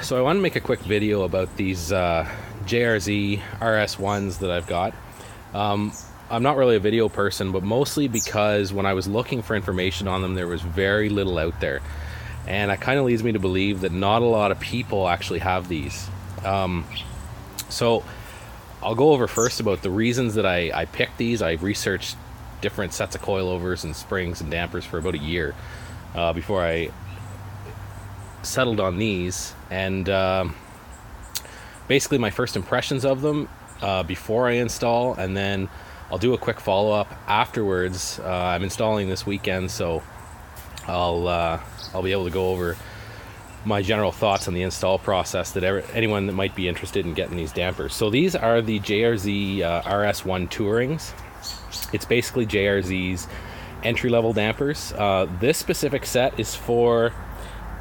So I want to make a quick video about these JRZ RS1s that I've got. I'm not really a video person, but mostly because when I was looking for information on them, there was very little out there. And that kind of leads me to believe that not a lot of people actually have these. So I'll go over first about the reasons that I picked these. I researched different sets of coilovers and springs and dampers for about a year before I settled on these. And basically my first impressions of them before I install, and then I'll do a quick follow-up afterwards. I'm installing this weekend, so I'll be able to go over my general thoughts on the install process that anyone that might be interested in getting these dampers. So these are the JRZ RS1 Tourings. It's basically JRZ's entry-level dampers. This specific set is for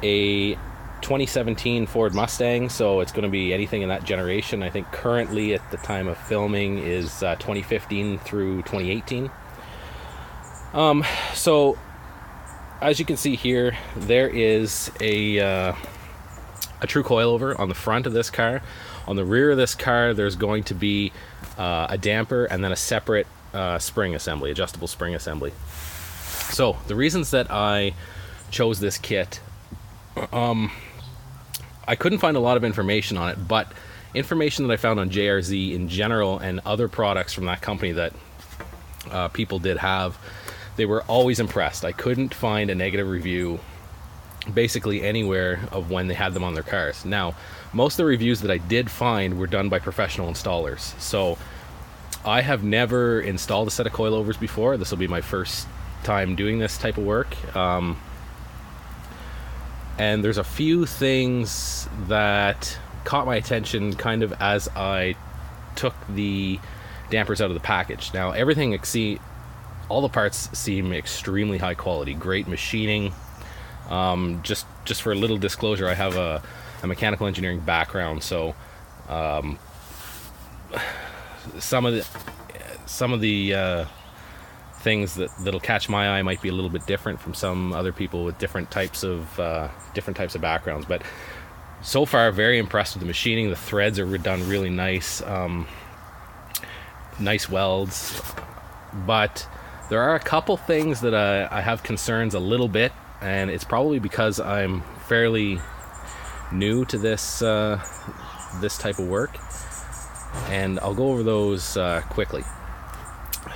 a 2017 Ford Mustang, so it's going to be anything in that generation. I think currently at the time of filming is 2015 through 2018. So as you can see here, there is a true coilover on the front of this car. On the rear of this car, there's going to be a damper and then a separate spring assembly, adjustable spring assembly. So the reasons that I chose this kit, I couldn't find a lot of information on it, but information that I found on JRZ in general and other products from that company that people did have, they were always impressed. I couldn't find a negative review basically anywhere of when they had them on their cars. Now, most of the reviews that I did find were done by professional installers. So I have never installed a set of coilovers before. This will be my first time doing this type of work. And there's a few things that caught my attention kind of as I took the dampers out of the package. Now, all the parts seem extremely high quality, great machining. Just for a little disclosure, I have a mechanical engineering background, so some of the things that'll catch my eye might be a little bit different from some other people with different types of backgrounds. But so far, very impressed with the machining. The threads are done really nice, nice welds. But there are a couple things that I have concerns a little bit, and it's probably because I'm fairly new to this type of work, and I'll go over those quickly.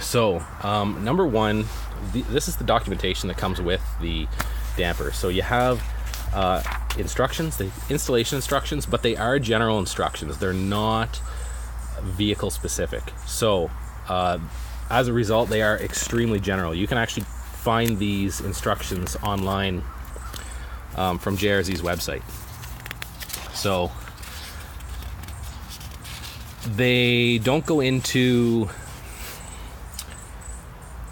So number one, this is the documentation that comes with the damper. So you have instructions, the installation instructions, but they are general instructions. They're not vehicle specific. So as a result, they are extremely general. You can actually find these instructions online from JRZ's website. So they don't go into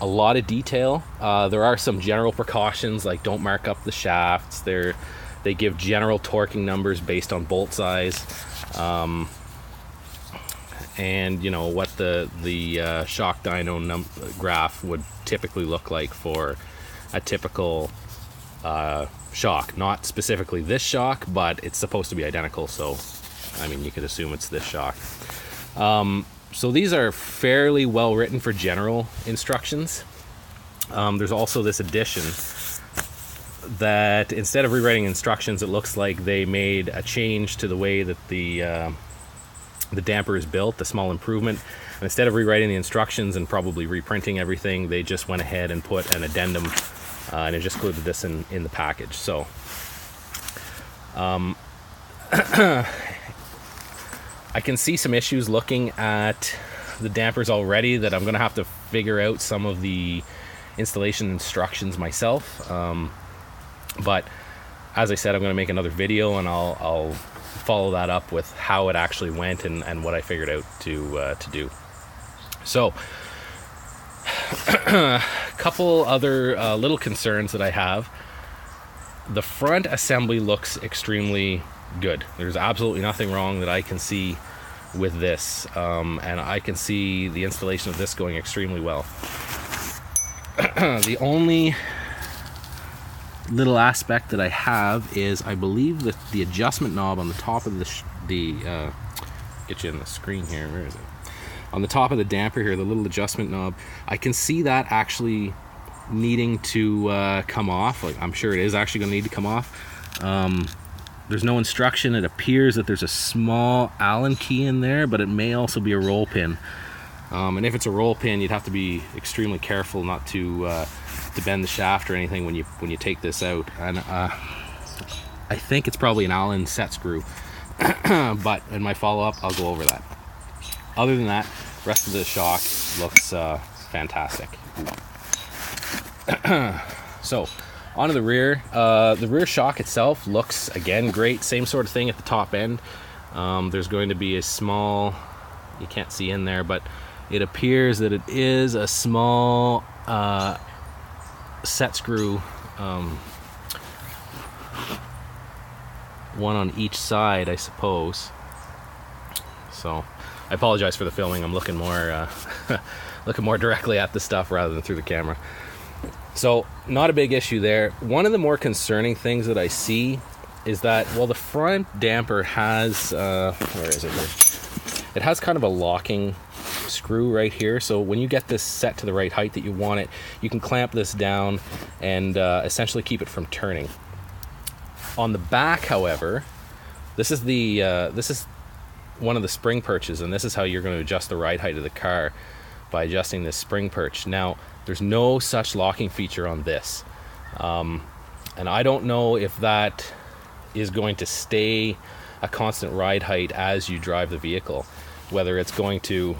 a lot of detail. There are some general precautions, like don't mark up the shafts. They give general torquing numbers based on bolt size, and you know what the shock dyno graph would typically look like for a typical shock. Not specifically this shock, but it's supposed to be identical, so I mean you could assume it's this shock. So these are fairly well written for general instructions. There's also this addition that instead of rewriting instructions, it looks like they made a change to the way that the damper is built, a small improvement. And instead of rewriting the instructions and probably reprinting everything, they just went ahead and put an addendum and it just included this in the package. So I can see some issues looking at the dampers already that I'm going to have to figure out some of the installation instructions myself. But as I said, I'm going to make another video and I'll follow that up with how it actually went and what I figured out to do. So a couple other little concerns that I have. The front assembly looks extremely good. There's absolutely nothing wrong that I can see with this, and I can see the installation of this going extremely well. The only little aspect that I have is, I believe that the adjustment knob on the top of get you in the screen here, where is it? On the top of the damper here, the little adjustment knob, I can see that actually needing to come off. Like, I'm sure it is actually going to need to come off. There's no instruction. It appears that there's a small Allen key in there, but it may also be a roll pin. And if it's a roll pin, you'd have to be extremely careful not to bend the shaft or anything when you take this out. And I think it's probably an Allen set screw, but in my follow-up, I'll go over that. Other than that, rest of the shock looks fantastic. So, onto the rear. The rear shock itself looks, again, great. Same sort of thing at the top end. There's going to be a small, you can't see in there, but it appears that it is a small set screw, one on each side, I suppose. So, I apologize for the filming. I'm looking more looking more directly at the stuff rather than through the camera. So, not a big issue there. One of the more concerning things that I see is that, well, the front damper has, where is it? It has kind of a locking screw right here. So when you get this set to the right height that you want it, you can clamp this down and essentially keep it from turning. On the back, however, this is one of the spring perches, and this is how you're going to adjust the ride height of the car, by adjusting this spring perch. Now, there's no such locking feature on this, and I don't know if that is going to stay a constant ride height as you drive the vehicle, whether it's going to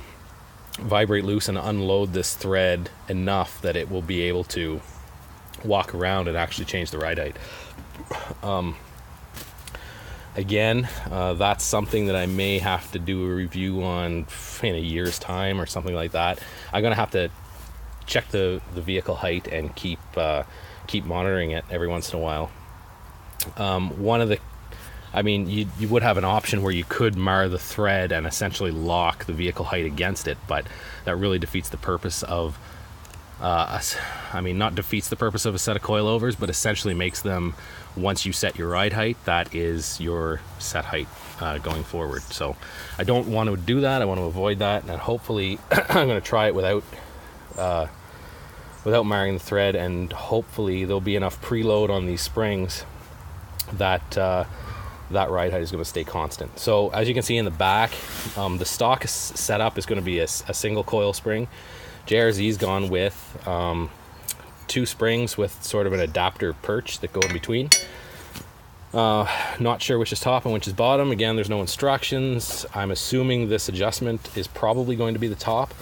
vibrate loose and unload this thread enough that it will be able to walk around and actually change the ride height. Again, that's something that I may have to do a review on in a year's time or something like that. I'm gonna have to check the vehicle height and keep monitoring it every once in a while. You would have an option where you could mar the thread and essentially lock the vehicle height against it, but that really defeats the purpose of not defeats the purpose of a set of coilovers, but essentially makes them, once you set your ride height, that is your set height going forward. So I don't want to do that. I want to avoid that, and hopefully I'm going to try it without marring the thread, and hopefully there'll be enough preload on these springs that that ride height is going to stay constant. So as you can see in the back, the stock setup is going to be a single coil spring. JRZ's gone with 2 springs with sort of an adapter perch that go in between. Not sure which is top and which is bottom. Again, there's no instructions. I'm assuming this adjustment is probably going to be the top,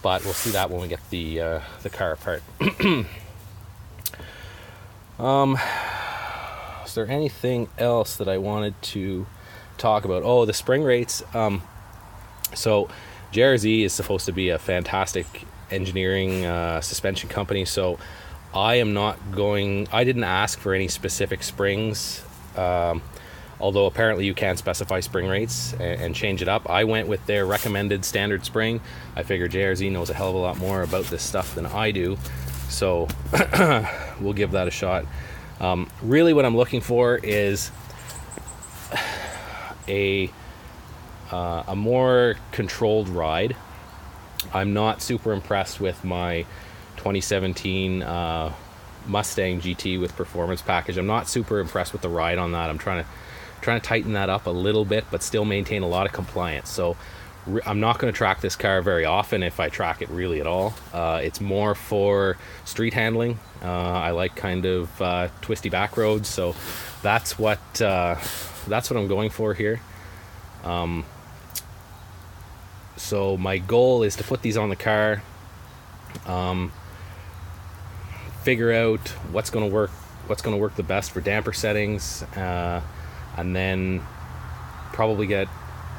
but we'll see that when we get the car apart. Is there anything else that I wanted to talk about? Oh, the spring rates. So JRZ is supposed to be a fantastic engineering suspension company, so I didn't ask for any specific springs, although apparently you can specify spring rates and change it up. I went with their recommended standard spring. I figure JRZ knows a hell of a lot more about this stuff than I do, so we'll give that a shot. Really what I'm looking for is a more controlled ride. I'm not super impressed with my 2017 Mustang GT with performance package. I'm not super impressed with the ride on that. I'm trying to tighten that up a little bit, but still maintain a lot of compliance. So I'm not going to track this car very often, if I track it really at all. It's more for street handling. I like kind of twisty back roads, so that's what I'm going for here. So my goal is to put these on the car, figure out what's going to work the best for damper settings, and then probably get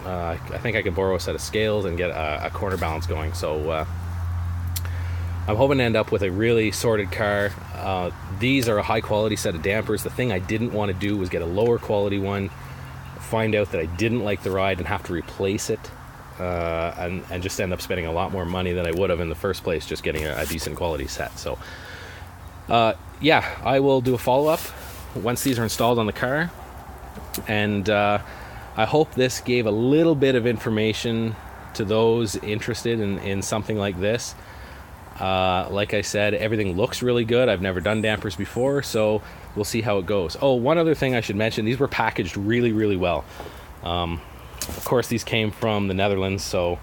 I think I can borrow a set of scales and get a corner balance going. So I'm hoping to end up with a really sorted car. These are a high quality set of dampers. The thing I didn't want to do was get a lower quality one, find out that I didn't like the ride and have to replace it, and just end up spending a lot more money than I would have in the first place just getting a decent quality set. So yeah, I will do a follow-up once these are installed on the car. And I hope this gave a little bit of information to those interested in something like this. Like I said, everything looks really good. I've never done dampers before, so we'll see how it goes. Oh, one other thing I should mention, these were packaged really, really well. Of course, these came from the Netherlands, so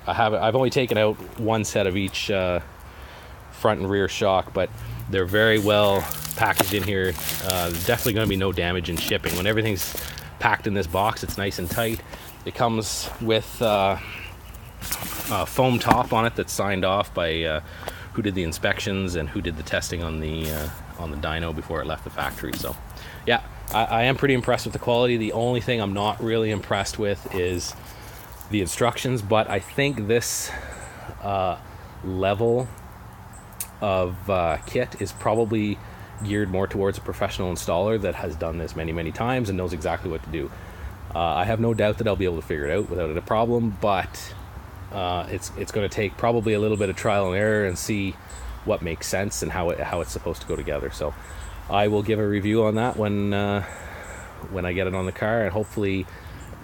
I've only taken out one set of each front and rear shock, but they're very well packaged in here. There's definitely going to be no damage in shipping. When everything's packed in this box, it's nice and tight. It comes with a foam top on it that's signed off by who did the inspections and who did the testing on the dyno before it left the factory. So yeah, I am pretty impressed with the quality. The only thing I'm not really impressed with is the instructions, but I think this level of kit is probably geared more towards a professional installer that has done this many times and knows exactly what to do. I have no doubt that I'll be able to figure it out without a problem, but it's going to take probably a little bit of trial and error and see what makes sense and how it's supposed to go together. So I will give a review on that when I get it on the car, and hopefully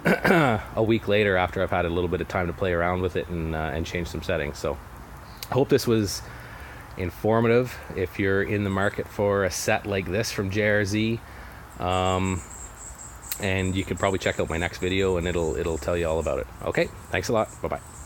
a week later after I've had a little bit of time to play around with it and change some settings. So I hope this was informative if you're in the market for a set like this from JRZ. And you can probably check out my next video and it'll tell you all about it. Okay, thanks a lot. Bye-bye.